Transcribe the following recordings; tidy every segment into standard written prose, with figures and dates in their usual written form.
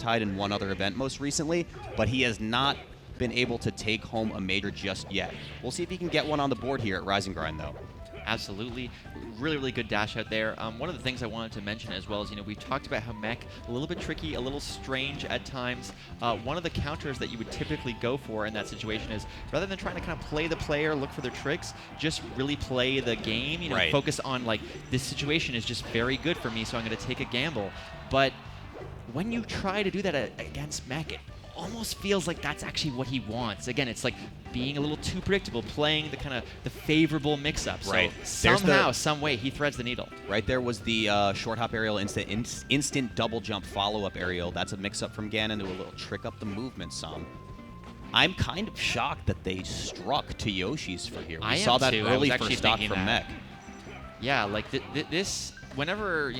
Murktide in one other event most recently, but he has not been able to take home a major just yet. We'll see if he can get one on the board here at Rise and Grind, though. Absolutely. Really, really good dash out there. One of the things I wanted to mention as well is, we've talked about how Mekk, a little bit tricky, a little strange at times. One of the counters that you would typically go for in that situation is, rather than trying to kind of play the player, look for their tricks, just really play the game, right. Focus on, like, this situation is just very good for me, so I'm going to take a gamble. But when you try to do that against Mekk, it almost feels like that's actually what he wants. Again, it's like being a little too predictable, playing the kind of the favorable mix-up. Right. So somehow, some way, he threads the needle. Right there was the short hop aerial, instant double jump follow-up aerial. That's a mix-up from Ganon to a little trick up the movement some. I'm kind of shocked that they struck to Yoshi's for here. We saw that early first stock from Mekk. Yeah, like this. Whenever,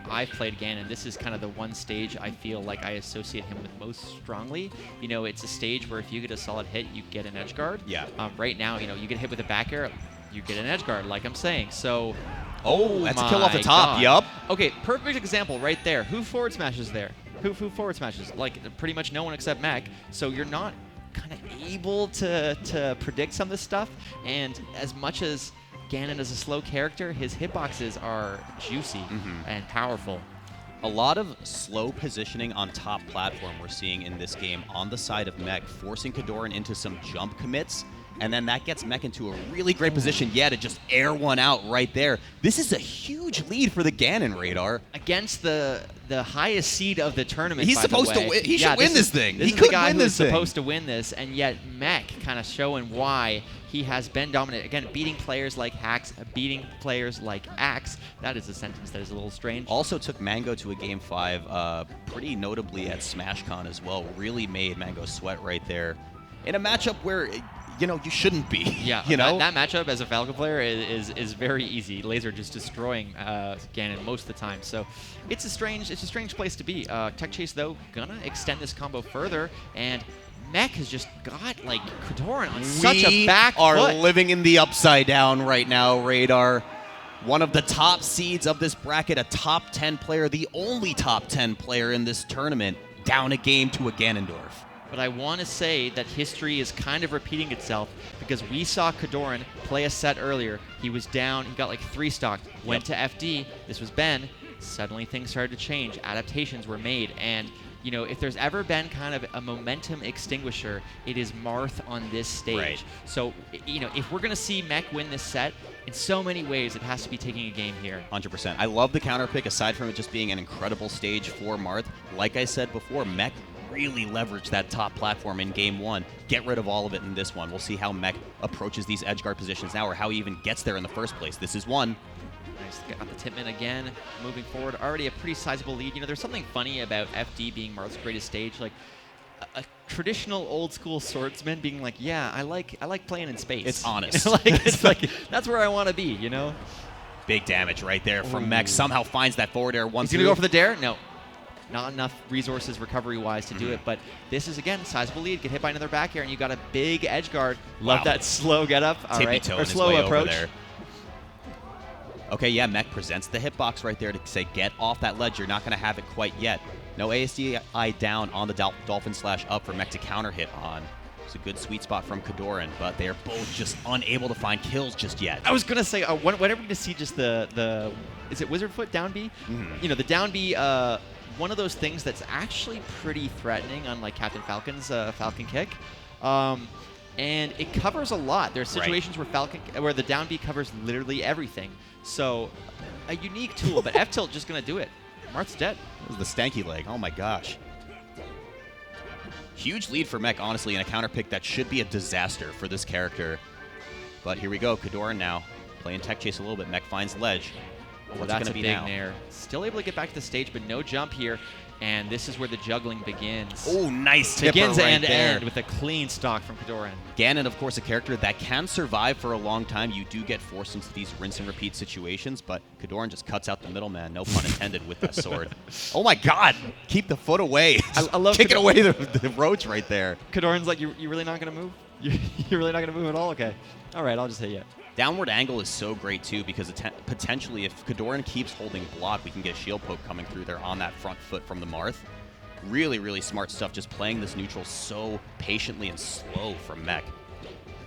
I've played Ganon, this is kind of the one stage I feel like I associate him with most strongly. It's a stage where if you get a solid hit, you get an edge guard. Yeah. Right now, you get hit with a back air, you get an edge guard, like I'm saying. So, that's a kill off the top. Yup. Okay, perfect example right there. Who forward smashes there? Who forward smashes? Like, pretty much no one except Mekk. So you're not kind of able to predict some of this stuff. And as much as Ganon is a slow character, his hitboxes are juicy and powerful. A lot of slow positioning on top platform we're seeing in this game on the side of Mekk, forcing KoDoRiN into some jump commits, and then that gets Mekk into a really great position, to just air one out right there. This is a huge lead for the Ganon radar. Against the highest seed of the tournament, He's supposed to win. He should win this thing. He could win this thing. Supposed to win this, and yet Mekk kind of showing why he has been dominant. Again, beating players like Hacks, beating players like Axe. That is a sentence that is a little strange. Also took Mango to a Game 5 pretty notably at SmashCon as well. Really made Mango sweat right there. In a matchup where, you shouldn't be. Yeah, that matchup as a Falco player is very easy. Laser just destroying Ganon most of the time. So it's a strange place to be. Tech Chase, though, gonna extend this combo further, and Mekk has just got, like, KoDoRiN on such a back foot. We are living in the upside down right now, Radar. One of the top seeds of this bracket, a top 10 player, the only top 10 player in this tournament, down a game to a Ganondorf. But I want to say that history is kind of repeating itself, because we saw KoDoRiN play a set earlier. He was down. He got like 3 stocked. Went to FD. This was Ben. Suddenly things started to change. Adaptations were made. And, if there's ever been kind of a momentum extinguisher, it is Marth on this stage. Right. So, if we're going to see Mekk win this set, in so many ways, it has to be taking a game here. 100%. I love the counter pick, aside from it just being an incredible stage for Marth. Like I said before, Mekk really leverage that top platform in Game 1. Get rid of all of it in this one. We'll see how Mekk approaches these edge guard positions now, or how he even gets there in the first place. This is one. Nice. Got the Tipman again, moving forward. Already a pretty sizable lead. There's something funny about FD being Marth's greatest stage. Like, a traditional old school swordsman being like, yeah, I like playing in space. It's honest. It's like, that's where I want to be, Big damage right there from Mekk. Somehow finds that forward air. He's going to go for the dare? No. Not enough resources recovery-wise to do it, but this is, again, sizable lead. Get hit by another back air, and you got a big edge guard. Love that slow get-up. All right. Or slow approach. Okay, yeah, Mekk presents the hitbox right there to say, get off that ledge. You're not going to have it quite yet. No ASDI down on the Dolphin slash up for Mekk to counter hit on. It's a good sweet spot from KoDoRiN, but they're both just unable to find kills just yet. I was going to say, whenever we're going to see just the is it Wizard Foot down B? The down B, one of those things that's actually pretty threatening, unlike Captain Falcon's Falcon Kick. And it covers a lot. There's situations where the down B covers literally everything. So, a unique tool, but F-Tilt just going to do it. Marth's dead. This is the stanky leg. Oh my gosh. Huge lead for Mekk, honestly, in a counter pick that should be a disaster for this character. But here we go. KoDoRiN now playing Tech Chase a little bit. Mekk finds ledge. What's that's it a be big now? nair. Still able to get back to the stage, but no jump here. And this is where the juggling begins. Oh, nice tipper Begins right end to there. end with a clean stock from KoDoRiN. Ganon, of course, a character that can survive for a long time. You do get forced into these rinse and repeat situations, but KoDoRiN just cuts out the middleman. No pun intended with that sword. Oh my God! Keep the foot away. I love kicking away the roach right there. KoDoRiN's like, you really not going to move? You're really not going to move at all? Okay. All right, I'll just hit you. Downward angle is so great, too, because potentially if KoDoRiN keeps holding block, we can get a shield poke coming through there on that front foot from the Marth. Really, really smart stuff, just playing this neutral so patiently and slow from Mekk.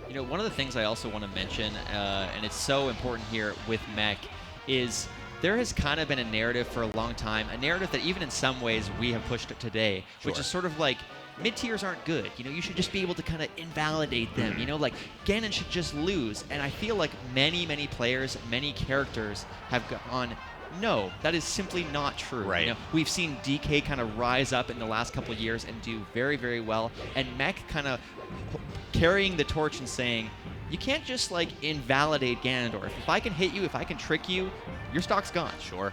You know, one of the things I also want to mention, and it's so important here with Mekk, is there has kind of been a narrative for a long time, a narrative that even in some ways we have pushed today, which is sort of like mid-tiers aren't good. You know, you should just be able to kind of invalidate them. You know, like Ganon should just lose. And I feel like many, many players, many characters have gone, no, that is simply not true. Right. You know, we've seen DK kind of rise up in the last couple of years and do very, very well. And Mekk kind of carrying the torch and saying, you can't just like invalidate Ganondorf. If I can hit you, if I can trick you, your stock's gone. Sure.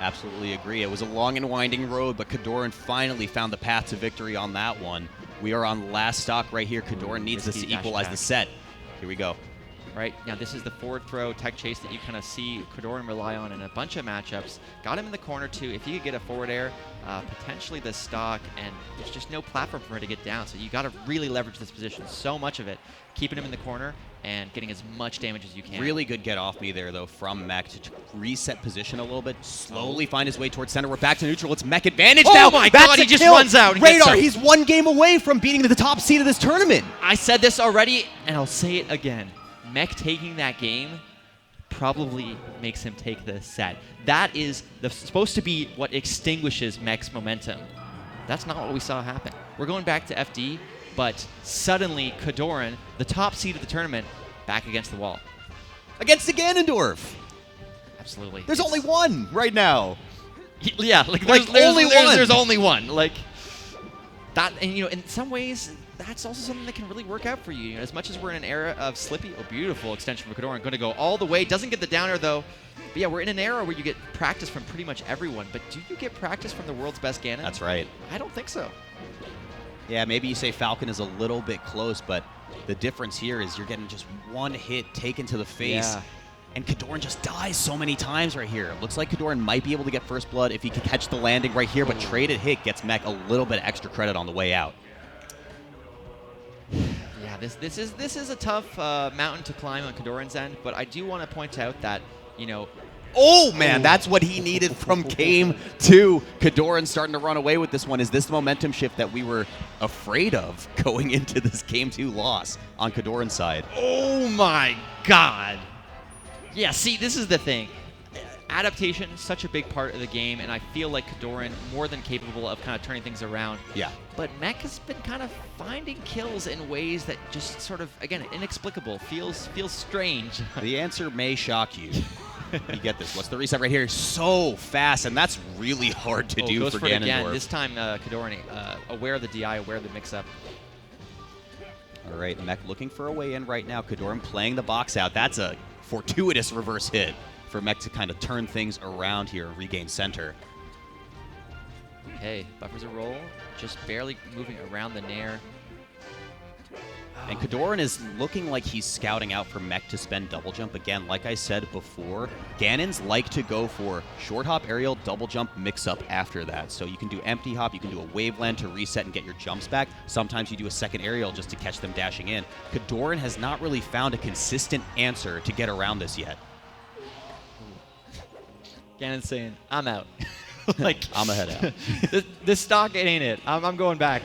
Absolutely agree. It was a long and winding road, but KoDoRiN finally found the path to victory on that one. We are on last stock right here. KoDoRiN needs this to equalize the set. Here we go. Right, now this is the forward throw tech chase that you kind of see KoDoRiN rely on in a bunch of matchups. Got him in the corner too. If he could get a forward air, potentially the stock, and there's just no platform for her to get down. So you got to really leverage this position, so much of it, keeping him in the corner and getting as much damage as you can. Really good get off me there though from Mekk to reset position a little bit, slowly find his way towards center. We're back to neutral. It's Mekk advantage now. Oh my God, he just runs out. Radar, he's one game away from beating the top seed of this tournament. I said this already, and I'll say it again. Mekk taking that game probably makes him take the set. That is supposed to be what extinguishes Mekk's momentum. That's not what we saw happen. We're going back to FD, but suddenly KoDoRiN, the top seed of the tournament, back against the wall. Against the Ganondorf. Absolutely. There's only one right now. Yeah, there's only one. There's only one. Like that, and you know, in some ways, that's also something that can really work out for you. You know, as much as we're in an era of Slippy, a beautiful extension for KoDoRiN, going to go all the way. Doesn't get the downer though. But yeah, we're in an era where you get practice from pretty much everyone. But do you get practice from the world's best Ganon? That's right. I don't think so. Yeah, maybe you say Falcon is a little bit close, but the difference here is you're getting just one hit taken to the face. Yeah. And KoDoRiN just dies so many times right here. Looks like KoDoRiN might be able to get first blood if he can catch the landing right here, but traded hit gets Mekk a little bit extra credit on the way out. Yeah, this is a tough mountain to climb on KoDoRiN's end, but I do want to point out that, you know, oh man, that's what he needed from game 2. KoDoRiN starting to run away with this one. Is this the momentum shift that we were afraid of going into this game 2 loss on KoDoRiN's side? Oh my God. Yeah, see, this is the thing. Adaptation is such a big part of the game, and I feel like KoDoRiN more than capable of kind of turning things around. Yeah. But Mekk has been kind of finding kills in ways that just sort of, again, inexplicable, feels strange. The answer may shock you. You get this. What's the reset right here? So fast, and that's really hard to do goes for for it again. Ganondorf. This time, KoDoRiN aware of the DI, aware of the mix-up. All right, Mekk looking for a way in right now. KoDoRiN playing the box out. That's a fortuitous reverse hit for Mekk to kind of turn things around here and regain center. Okay, buffers a roll, just barely moving around the nair. And KoDoRiN is looking like he's scouting out for Mekk to spend double jump. Again, like I said before, Ganons like to go for short hop, aerial, double jump, mix up after that. So you can do empty hop, you can do a wave land to reset and get your jumps back. Sometimes you do a second aerial just to catch them dashing in. KoDoRiN has not really found a consistent answer to get around this yet. Ganon's saying, I'm out. Like, I'm a head out. this stock, it ain't it. I'm going back.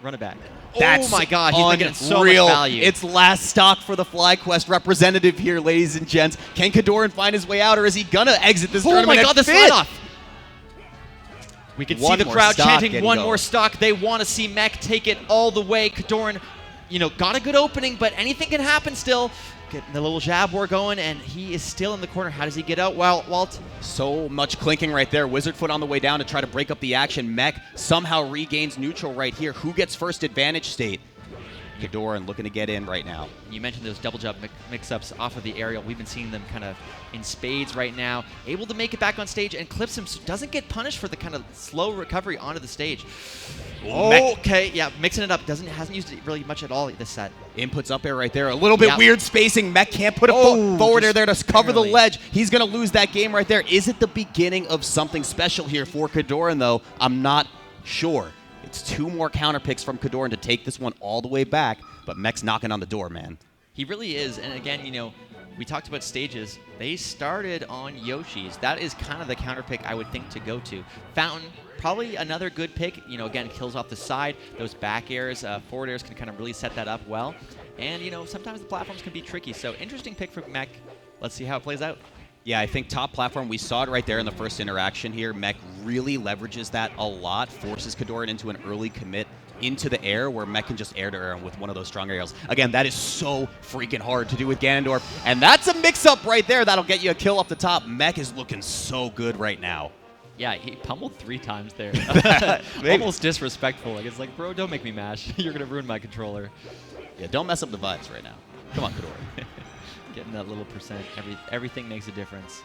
Run it back. That's oh my God, he's making so much unreal. value. It's last stock for the FlyQuest representative here, ladies and gents. Can KoDoRiN find his way out, or is he gonna exit this tournament? Oh my God, the slide off. We can see the crowd chanting one more stock. They want to see Mekk take it all the way. KoDoRiN, you know, got a good opening, but anything can happen still. Getting the little jab war going, and he is still in the corner. How does he get out? Well, Walt. So much clinking right there. Wizard foot on the way down to try to break up the action. Mekk somehow regains neutral right here. Who gets first advantage state? KoDoRiN looking to get in right now. You mentioned those double jump mix-ups off of the aerial. We've been seeing them kind of in spades right now. Able to make it back on stage and clips him, so doesn't get punished for the kind of slow recovery onto the stage. Okay, yeah, mixing it up. Hasn't used it really much at all this set. Inputs up air right there. A little bit weird spacing. Mekk can't put a forward air there to cover the ledge. He's going to lose that game right there. Is it the beginning of something special here for KoDoRiN, though? I'm not sure. It's 2 more counter picks from KoDoRiN to take this one all the way back, but Mekk's knocking on the door, man. He really is, and again, you know, we talked about stages. They started on Yoshi's. That is kind of the counter pick I would think to go to. Fountain, probably another good pick. You know, again, kills off the side. Those back airs, forward airs can kind of really set that up well. And, you know, sometimes the platforms can be tricky. So interesting pick for Mekk. Let's see how it plays out. Yeah, I think top platform, we saw it right there in the first interaction here. Mekk really leverages that a lot, forces KoDoRiN into an early commit into the air where Mekk can just air to air with one of those strong aerials. Again, that is so freaking hard to do with Ganondorf. And that's a mix-up right there. That'll get you a kill off the top. Mekk is looking so good right now. Yeah, he pummeled 3 times there. Almost disrespectful. Like, it's like, bro, don't make me mash. You're going to ruin my controller. Yeah, don't mess up the vibes right now. Come on, KoDoRiN. Getting that little percent. Everything makes a difference.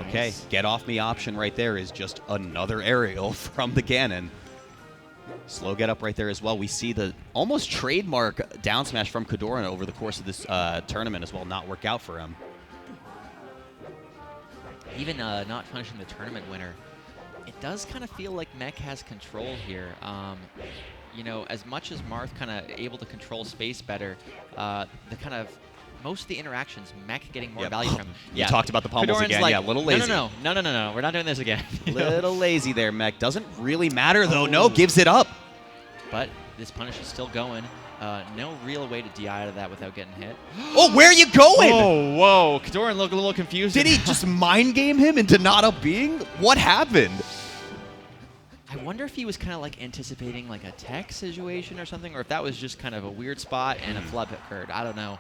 Okay, Nice. get off me option right there is just another aerial from the Ganon. Slow get up right there as well. We see the almost trademark down smash from KoDoRiN over the course of this tournament as well not work out for him. Even not punishing the tournament winner, it does kind of feel like Mekk has control here. You know, as much as Marth kind of able to control space better, the kind of most of the interactions, Mekk getting more value from. You talked about the pummels KoDoRiN's again. like, yeah, a little lazy. No, we're not doing this again. You know? Little lazy there, Mekk. Doesn't really matter though. No, gives it up. But this punish is still going. No real way to DI out of that without getting hit. Oh, where are you going? Oh, whoa. KoDoRiN looked a little confused. Did he just mind game him into not up being? What happened? I wonder if he was kind of like anticipating like a tech situation or something, or if that was just kind of a weird spot and a flub occurred. I don't know.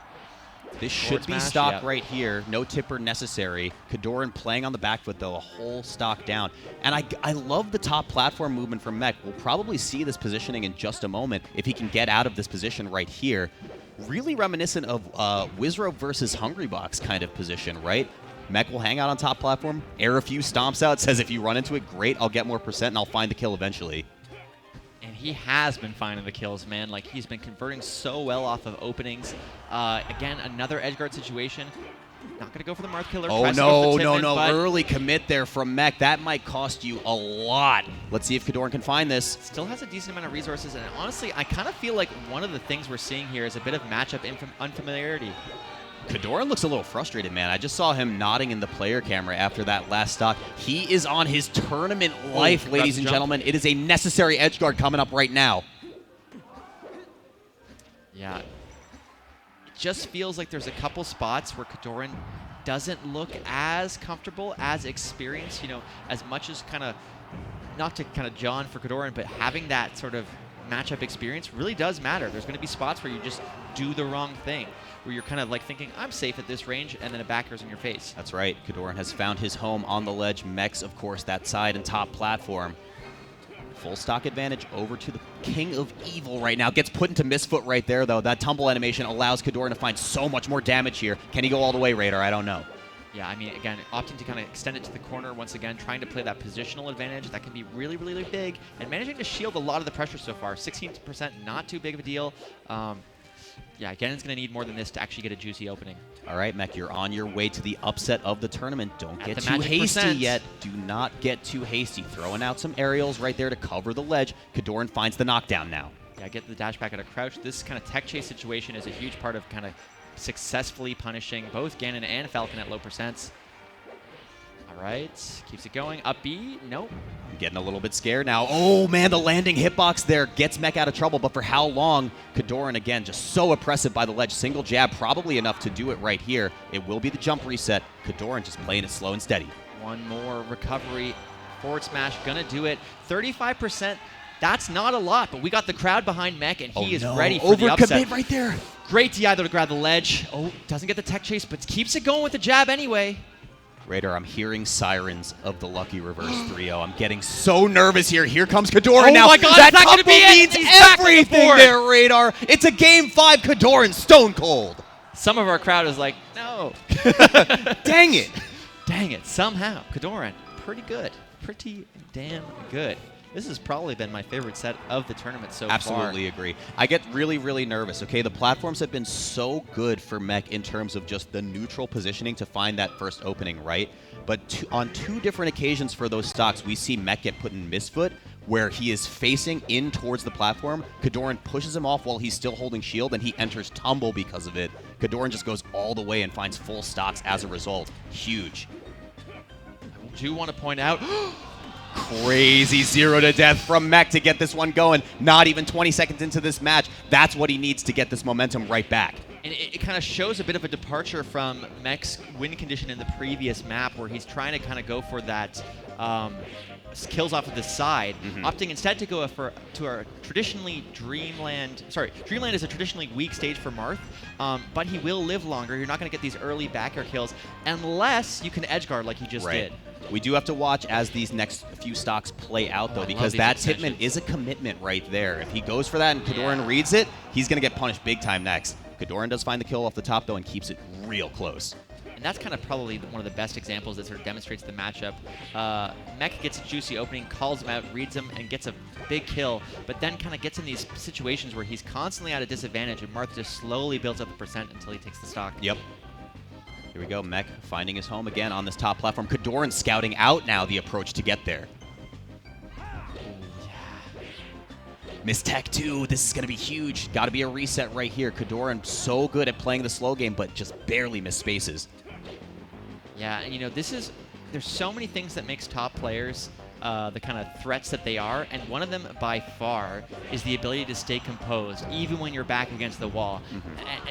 This Forward should be smash, stock yeah. right here. No tipper necessary. KoDoRiN playing on the back foot, though, a whole stock down. And I love the top platform movement from Mekk. We'll probably see this positioning in just a moment if he can get out of this position right here. Really reminiscent of Wizrobe versus Hungrybox kind of position, right? Mekk will hang out on top platform, air a few stomps out, says if you run into it, great, I'll get more percent and I'll find the kill eventually. And he has been finding the kills, man. Like, he's been converting so well off of openings. Again, another edgeguard situation. Not going to go for the Marth killer. Oh, Tries to go for the no. Tidman, but Early commit there from Mekk. That might cost you a lot. Let's see if KoDoRiN can find this. still has a decent amount of resources. And honestly, I kind of feel like one of the things we're seeing here is a bit of matchup unfamiliarity. KoDoRiN looks a little frustrated, man. I just saw him nodding in the player camera after that last stock. He is on his tournament life, ladies and gentlemen. It is a necessary edgeguard coming up right now. Yeah. It just feels like there's a couple spots where KoDoRiN doesn't look as comfortable, as experienced, you know, as much as kind of, not to kind of John for KoDoRiN, but having that sort of matchup experience really does matter. There's going to be spots where you just do the wrong thing, where you're kind of like thinking, I'm safe at this range, and then a backer's in your face. That's right. KoDoRiN has found his home on the ledge. Mekk's, of course, that side and top platform. Full stock advantage over to the King of Evil right now. Gets put into misfoot right there, though. That tumble animation allows KoDoRiN to find so much more damage here. Can he go all the way, Radar? I don't know. Yeah, I mean, again, opting to kind of extend it to the corner once again, trying to play that positional advantage. That can be really, really big, and managing to shield a lot of the pressure so far. 16%, not too big of a deal. Yeah, Ganon's going to need more than this to actually get a juicy opening. All right, Mekk, you're on your way to the upset of the tournament. Don't At get the too magic hasty percent. yet. Do not get too hasty. Throwing out some aerials right there to cover the ledge. KoDoRiN finds the knockdown now. Yeah, get the dash back out of crouch. This kind of tech chase situation is a huge part of kind of successfully punishing both Ganon and Falcon at low percents. All right, keeps it going. Up B, nope. I'm getting a little bit scared now. Oh, man, the landing hitbox there gets Mekk out of trouble, but for how long? KoDoRiN, again, just so oppressive by the ledge. Single jab, probably enough to do it right here. It will be the jump reset. KoDoRiN just playing it slow and steady. One more recovery. Forward smash, gonna do it. 35%, that's not a lot, but we got the crowd behind Mekk, and he is ready for the upset. Overcommit right there. Great DI, though, to grab the ledge. Oh, doesn't get the tech chase, but keeps it going with the jab anyway. Radar, I'm hearing sirens of the Lucky Reverse 3-0. I'm getting so nervous here. Here comes KoDoRiN now. Oh my God, that is that gonna combo be it? means He's back on the everything board. there, Radar. It's a Game 5 KoDoRiN stone cold. Some of our crowd is like, no. Dang it. Dang it, somehow. KoDoRiN, pretty good. Pretty damn good. This has probably been my favorite set of the tournament so far. Absolutely agree. I get really, really nervous, okay? The platforms have been so good for Mekk in terms of just the neutral positioning to find that first opening, right? But on two different occasions for those stocks, we see Mekk get put in misfoot, where he is facing in towards the platform. KoDoRiN pushes him off while he's still holding shield, and he enters tumble because of it. KoDoRiN just goes all the way and finds full stocks as a result. Huge. I do want to point out, Crazy 0 to death from Mekk to get this one going. Not even 20 seconds into this match. That's what he needs to get this momentum right back. And it kind of shows a bit of a departure from Mekk's win condition in the previous map, where he's trying to kind of go for that kills off of the side, opting instead to go to our traditionally Dreamland. Sorry, Dreamland is a traditionally weak stage for Marth, but he will live longer. You're not going to get these early back air kills unless you can edge guard like he just did. We do have to watch as these next few stocks play out, though, because that Tipman is a commitment right there. If he goes for that and KoDoRiN reads it, he's going to get punished big time next. KoDoRiN does find the kill off the top, though, and keeps it real close. And that's kind of probably one of the best examples that sort of demonstrates the matchup. Mekk gets a juicy opening, calls him out, reads him, and gets a big kill, but then kind of gets in these situations where he's constantly at a disadvantage, and Marth just slowly builds up the percent until he takes the stock. Yep. Here we go, Mekk finding his home again on this top platform. KoDoRiN scouting out now the approach to get there. Miss Tech 2, this is going to be huge. Got to be a reset right here. KoDoRiN so good at playing the slow game, but just barely miss spaces. Yeah, and you know, there's so many things that makes top players the kind of threats that they are, and one of them by far is the ability to stay composed, even when you're back against the wall.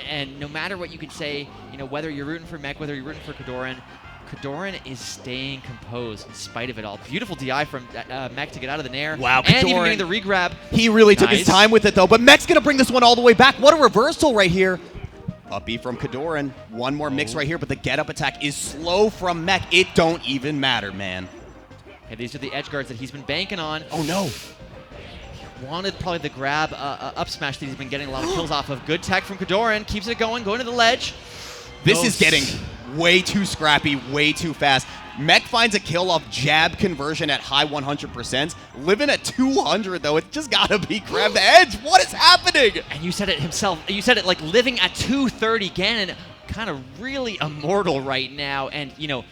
And no matter what you could say, you know, whether you're rooting for Mekk, whether you're rooting for KoDoRiN is staying composed in spite of it all. Beautiful DI from Mekk to get out of the nair. Wow, and even getting the regrab. He really took his time with it, though, but Mekk's going to bring this one all the way back. What a reversal right here. Up B from KoDoRiN. One more mix right here, but the get-up attack is slow from Mekk. It don't even matter, man. Okay, these are the edge guards that he's been banking on. Oh, no. Wanted probably the grab up smash that he's been getting a lot of kills off of. Good tech from KoDoRiN. Keeps it going to the ledge. This is getting way too scrappy, way too fast. Mekk finds a kill off jab conversion at high 100%. Living at 200, though. It's just got to be grab the edge. What is happening? And you said it himself. You said it like living at 230. Ganon kind of really immortal right now. And, you know,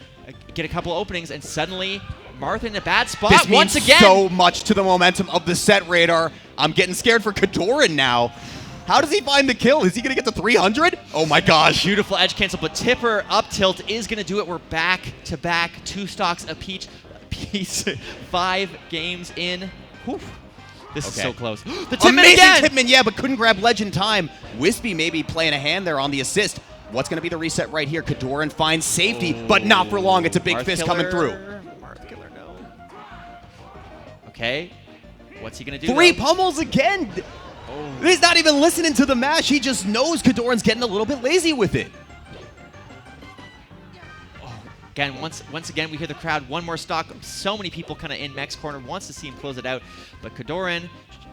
get a couple openings, and suddenly Marth in a bad spot this once means again. So much to the momentum of the set radar. I'm getting scared for KoDoRiN now. How does he find the kill? Is he going to get to 300? Oh my gosh. Beautiful edge cancel, but Tipper up tilt is going to do it. We're back to back, 2 stocks apiece. 5 games in. Whew. This is so close. The Tipman Amazing again! Tipman, yeah, but couldn't grab ledge in time. Wispy maybe playing a hand there on the assist. What's going to be the reset right here? KoDoRiN finds safety, but not for long. It's a big Marth fist killer. coming through. Marth killer, no. Okay, what's he going to do? 3 pummels again. He's not even listening to the match. He just knows KoDoRiN's getting a little bit lazy with it. Again, once again, we hear the crowd. One more stock. So many people kind of in Mekk's corner. Wants to see him close it out. But KoDoRiN,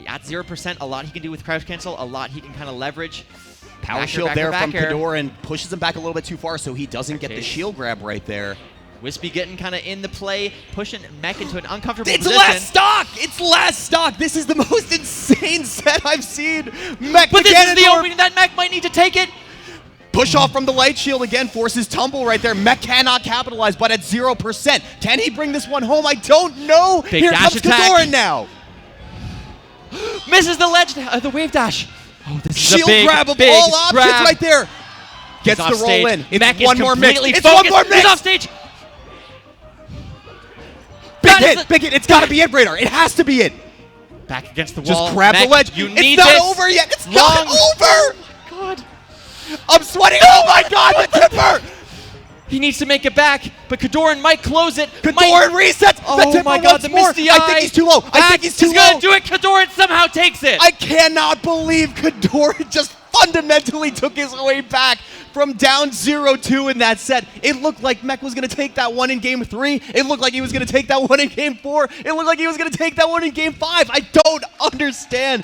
at 0%, a lot he can do with crouch cancel. A lot he can kind of leverage. Power shield there from KoDoRiN. Pushes him back a little bit too far, so he doesn't get the shield grab right there. Wispy getting kind of in the play, pushing Mekk into an uncomfortable position. It's last stock! It's last stock! This is the most insane set I've seen. Mekk, but this is the opening that Mekk might need to take it. Push off from the light shield again, forces tumble right there. Mekk cannot capitalize, but at 0%. Can he bring this one home? I don't know. Big Here dash comes attack. KoDoRiN now. Misses the ledge, the wave dash. Oh, this is shield a big, grab of big all options grab. right there. Gets the roll stage. in. It's Mekk one is more mix. completely It's one more mix. He's off stage. Big hit. It's got to be it, Radar. It has to be it. Back against the wall. Just grab the Mekk, ledge. You need it's this. not over yet. It's not over. Oh God. I'm sweating. Oh my God, the Tipper. He needs to make it back, but KoDoRiN might close it. KoDoRiN resets. Oh the Tipper my God, the more. misty I think he's too low. I think he's too He's low. gonna do it. KoDoRiN somehow takes it. I cannot believe KoDoRiN just fundamentally took his way back from down 0-2 in that set. It looked like Mekk was going to take that one in Game 3. It looked like he was going to take that one in Game 4. It looked like he was going to take that one in Game 5. I don't understand